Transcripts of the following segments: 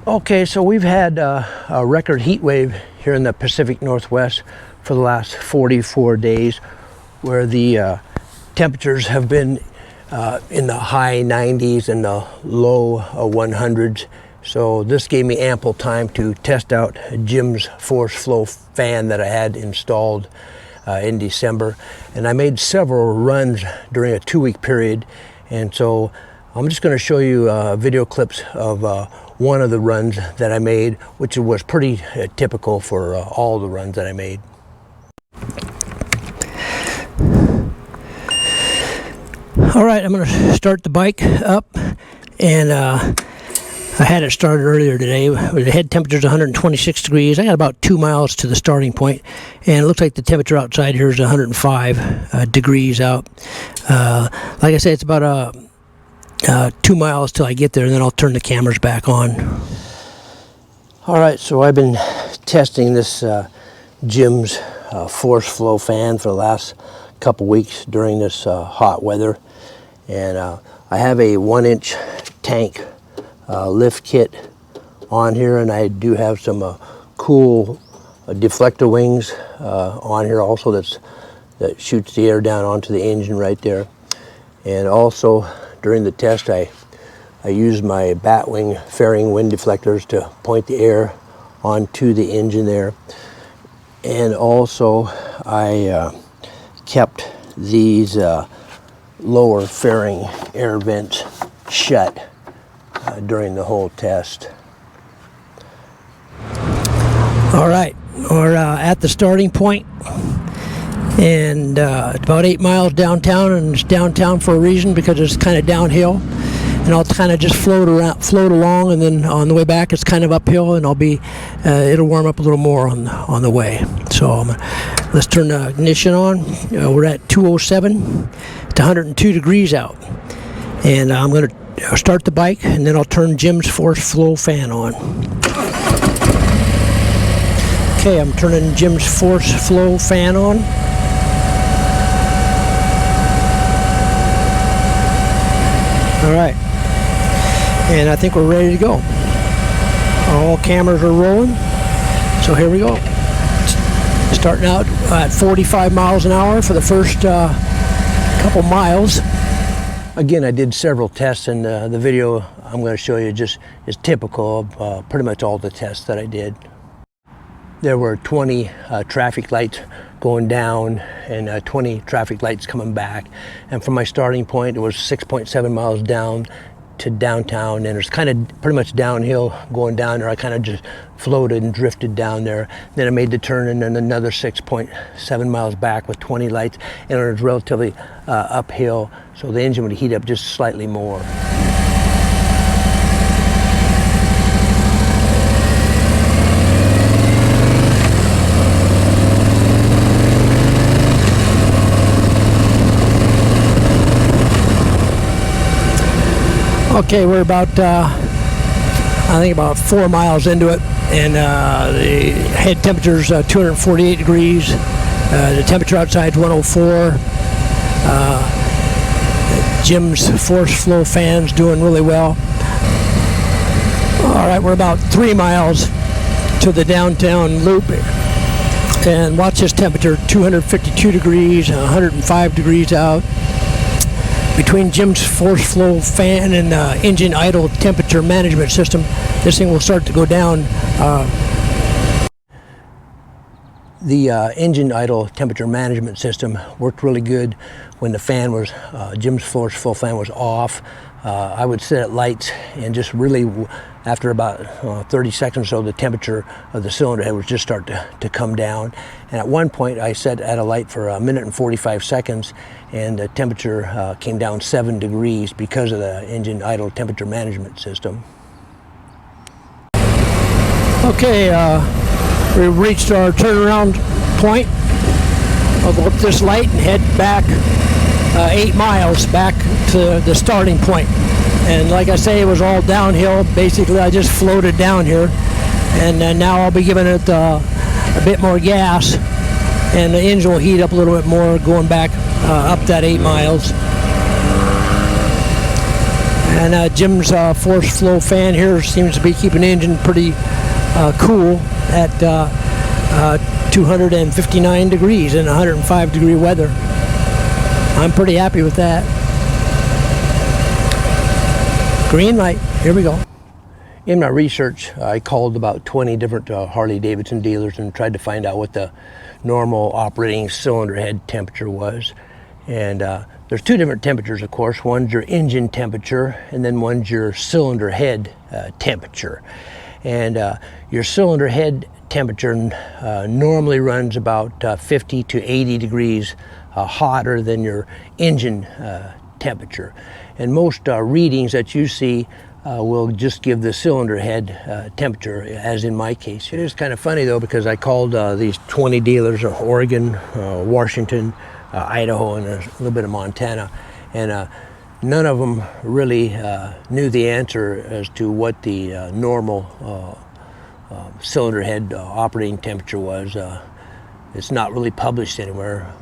Okay, so we've had a record heat wave here in the Pacific Northwest for the last 44 days, where the temperatures have been in the high 90s and the low 100s. So this gave me ample time to test out Jim's Forceflow fan that I had installed in December. And I made several runs during a 2-week period. And so I'm just going to show you video clips of one of the runs that I made, which was pretty typical for all the runs that I made. All right, I'm going to start the bike up, and I had it started earlier today. The head temperature is 126 degrees. I got about 2 miles to the starting point, and it looks like the temperature outside here is 105 degrees out. Like I said, it's about 2 miles till I get there, and then I'll turn the cameras back on. All right, so I've been testing this Jim's Forceflow fan for the last couple weeks during this hot weather, and I have a 1-inch tank lift kit on here, and I do have some cool deflector wings on here also that shoots the air down onto the engine right there. And also during the test, I used my batwing fairing wind deflectors to point the air onto the engine there. And also I kept these lower fairing air vents shut during the whole test. All right, we're at the starting point, and it's about 8 miles downtown, and it's downtown for a reason because it's kind of downhill, and I'll kind of just float along, and then on the way back it's kind of uphill, and it'll warm up a little more on the way. So let's turn the ignition on. We're at 207. It's 102 degrees out, and I'm going to start the bike, and then I'll turn Jim's Forceflow fan on. Okay, I'm turning Jim's Forceflow fan on. All right, and I think we're ready to go. All cameras are rolling, so here we go. Starting out at 45 miles an hour for the first couple miles. Again, I did several tests, and the video I'm going to show you just is typical of pretty much all the tests that I did. There were 20 traffic lights going down and 20 traffic lights coming back. And from my starting point, it was 6.7 miles down to downtown, and it's kind of pretty much downhill going down there. I kind of just floated and drifted down there. Then I made the turn, and then another 6.7 miles back with 20 lights, and it was relatively uphill, so the engine would heat up just slightly more. Okay, we're about, I think about 4 miles into it, and the head temperature is 248 degrees. The temperature outside is 104. Jim's Forceflow fan's doing really well. All right, we're about 3 miles to the downtown loop, and watch this temperature, 252 degrees, 105 degrees out. Between Jim's Forceflow fan and engine idle temperature management system, this thing will start to go down. The engine idle temperature management system worked really good when the fan was, Jim's Forceflow fan was off. I would set at lights, and just really, after about 30 seconds or so, the temperature of the cylinder head would just start to come down. And at one point, I set at a light for 1 minute and 45 seconds, and the temperature came down 7 degrees because of the engine idle temperature management system. Okay, we've reached our turnaround point. I'll go up this light and head back 8 miles back to the starting point. And like I say, it was all downhill. Basically, I just floated down here, and now I'll be giving it a bit more gas, and the engine will heat up a little bit more going back up that 8 miles. And Jim's Forceflow fan here seems to be keeping the engine pretty cool at 259 degrees in 105 degree weather. I'm pretty happy with that. Green light, here we go. In my research, I called about 20 different Harley Davidson dealers and tried to find out what the normal operating cylinder head temperature was. And there's two different temperatures, of course. One's your engine temperature, and then one's your cylinder head temperature. And your cylinder head temperature normally runs about 50 to 80 degrees hotter than your engine temperature. And most readings that you see will just give the cylinder head temperature, as in my case. It is kind of funny though, because I called these 20 dealers, Oregon, Washington, Idaho, and a little bit of Montana, and none of them really knew the answer as to what the normal cylinder head operating temperature was. It's not really published anywhere.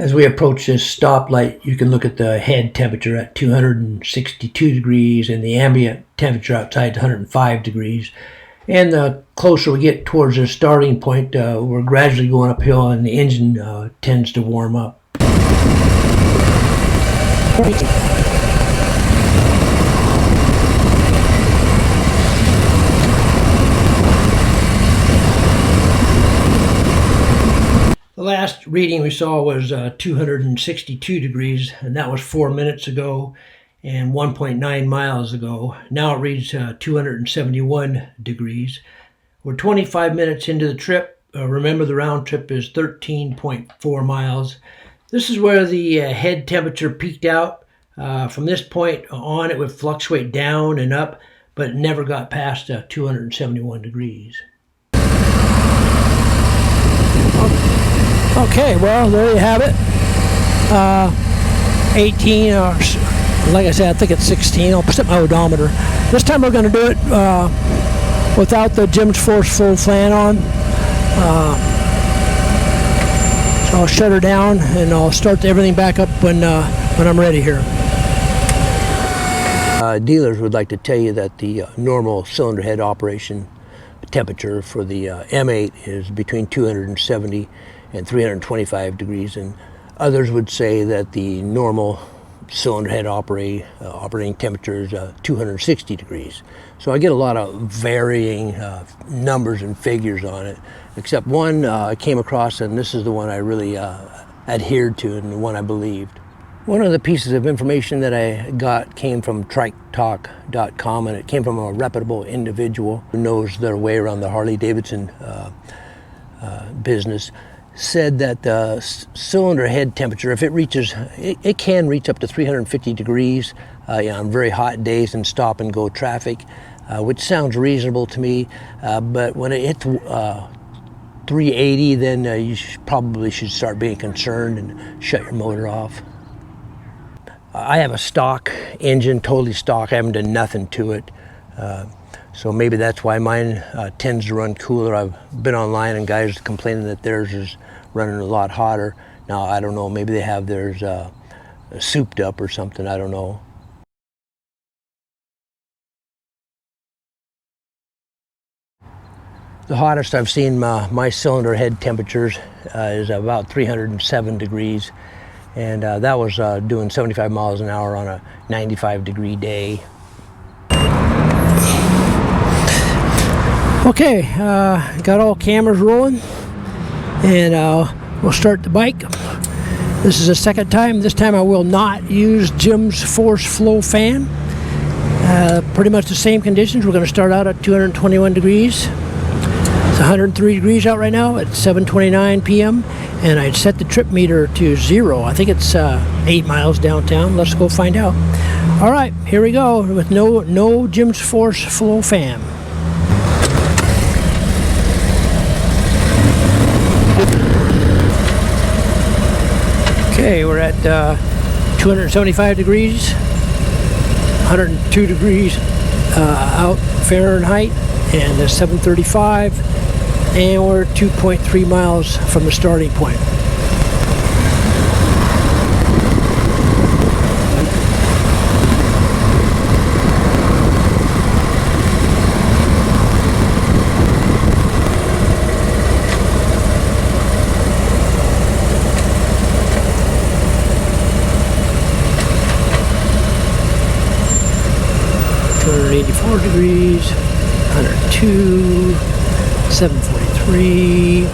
As we approach this stoplight, you can look at the head temperature at 262 degrees and the ambient temperature outside 105 degrees. And the closer we get towards the starting point, we're gradually going uphill and the engine tends to warm up. The last reading we saw was 262 degrees, and that was 4 minutes ago and 1.9 miles ago. Now it reads 271 degrees. We're 25 minutes into the trip. Remember, the round trip is 13.4 miles. This is where the head temperature peaked out. From this point on, it would fluctuate down and up, but it never got past 271 degrees. Okay, well, there you have it. 18, or like I said, I think it's 16. I'll set my odometer. This time we're going to do it without the Jim's Forceflow fan on. So I'll shut her down and I'll start everything back up when I'm ready here. Dealers would like to tell you that the normal cylinder head operation temperature for the M8 is between 270 and 325 degrees, and others would say that the normal cylinder head operating temperature is 260 degrees. So I get a lot of varying numbers and figures on it, except one I came across, and this is the one I really adhered to and the one I believed. One of the pieces of information that I got came from triketalk.com, and it came from a reputable individual who knows their way around the Harley Davidson business. Said that the cylinder head temperature, if it reaches, it can reach up to 350 degrees on very hot days in stop and go traffic, which sounds reasonable to me, but when it hits 380, then you probably should start being concerned and shut your motor off. I have a stock engine, totally stock. I haven't done nothing to it. So maybe that's why mine tends to run cooler. I've been online and guys complaining that theirs is running a lot hotter. Now, I don't know, maybe they have theirs souped up or something, I don't know. The hottest I've seen my cylinder head temperatures is about 307 degrees. And that was doing 75 miles an hour on a 95 degree day. Okay, got all cameras rolling, and we'll start the bike. This is the second time. This time I will not use Jim's Forceflow fan. Pretty much the same conditions. We're going to start out at 221 degrees. It's 103 degrees out right now at 7:29 p.m. and I'd set the trip meter to 0. I think it's 8 miles downtown. Let's go find out. All right, here we go with no Jim's Forceflow fan. Okay, we're at 275 degrees, 102 degrees out Fahrenheit, and 7:35, and we're 2.3 miles from the starting point. Degrees, 102, 743,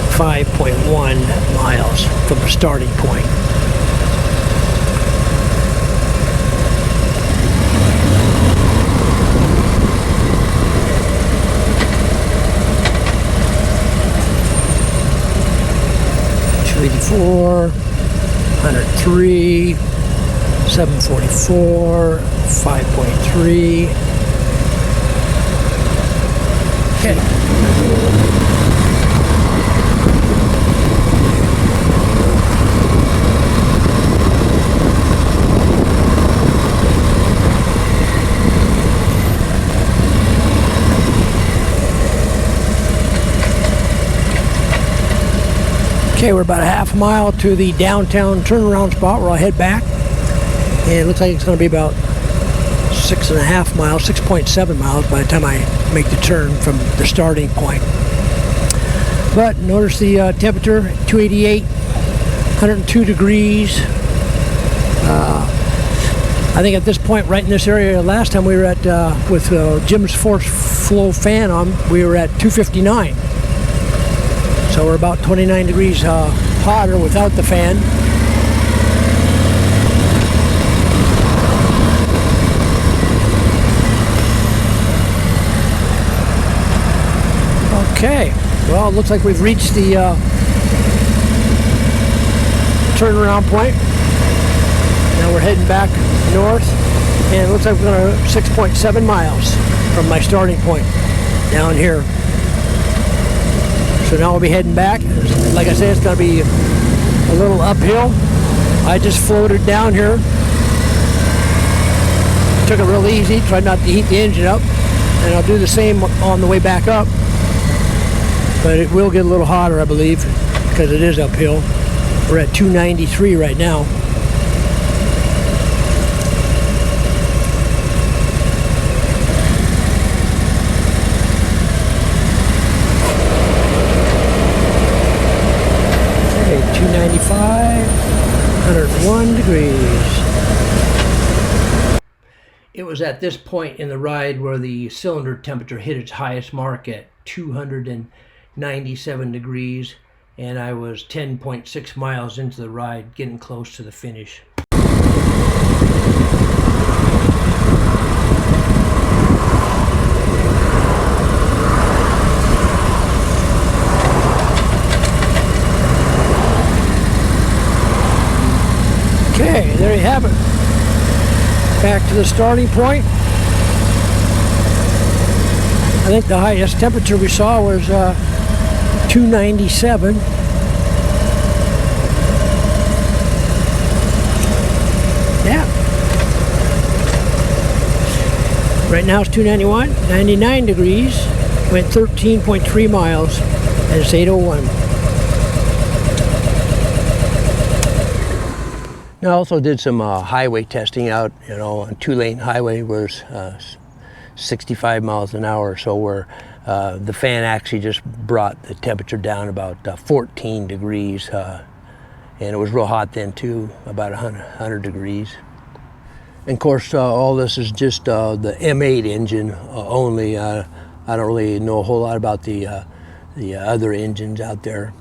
5.1 miles from the starting point. $284, 103, 744, 5.3. Okay. Okay, we're about a half mile to the downtown turnaround spot where I'll head back. And it looks like it's going to be about 6.5 miles, 6.7 miles by the time I make the turn from the starting point. But notice the temperature, 288, 102 degrees. I think at this point, right in this area, last time we were at, with Jim's Forceflow fan on, we were at 259. So we're about 29 degrees hotter without the fan. Okay, well, it looks like we've reached the turnaround point. Now we're heading back north, and it looks like we're going to 6.7 miles from my starting point down here. So now we'll be heading back. Like I said, it's going to be a little uphill. I just floated down here. Took it real easy, tried not to heat the engine up, and I'll do the same on the way back up. But it will get a little hotter, I believe, because it is uphill. We're at 293 right now. Okay, 295, 101 degrees. It was at this point in the ride where the cylinder temperature hit its highest mark at 297 degrees, and I was 10.6 miles into the ride, getting close to the finish. Okay, there you have it. Back to the starting point. I think the highest temperature we saw was 297. Yeah. Right now it's 291, 99 degrees. Went 13.3 miles, and it's 8:01. I also did some highway testing out, on 2-lane highway where it's 65 miles an hour, so where the fan actually just brought the temperature down about 14 degrees, and it was real hot then too, about 100 degrees. And of course, all this is just the M8 engine only. I don't really know a whole lot about the other engines out there.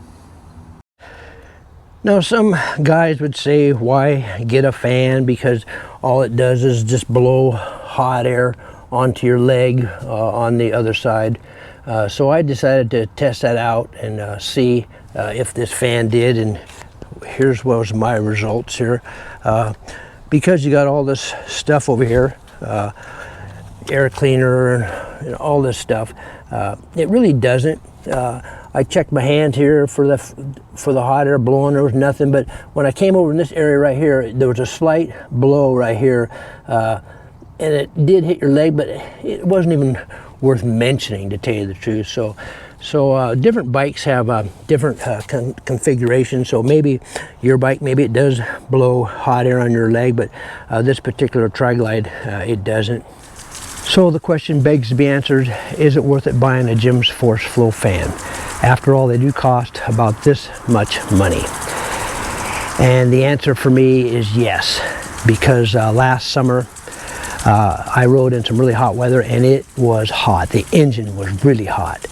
Now, some guys would say, why get a fan? Because all it does is just blow hot air onto your leg on the other side. So I decided to test that out and see if this fan did, and here's what was my results here. Because you got all this stuff over here, air cleaner and all this stuff, it really doesn't. I checked my hand here for the hot air blowing, there was nothing, but when I came over in this area right here, there was a slight blow right here, and it did hit your leg, but it wasn't even worth mentioning, to tell you the truth. So different bikes have different configurations. So maybe your bike, maybe it does blow hot air on your leg, but this particular Tri Glide, it doesn't. So the question begs to be answered, is it worth it buying a Jim's Forceflow fan? After all, they do cost about this much money. And the answer for me is yes, because last summer, I rode in some really hot weather and it was hot. The engine was really hot.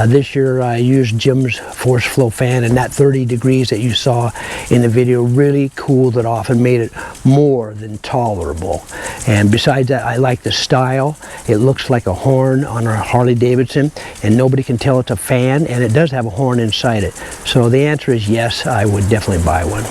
This year I used Jim's Forceflow fan, and that 30 degrees that you saw in the video really cooled it off and made it more than tolerable. And besides that, I like the style. It looks like a horn on a Harley Davidson, and nobody can tell it's a fan, and it does have a horn inside it. So the answer is yes, I would definitely buy one.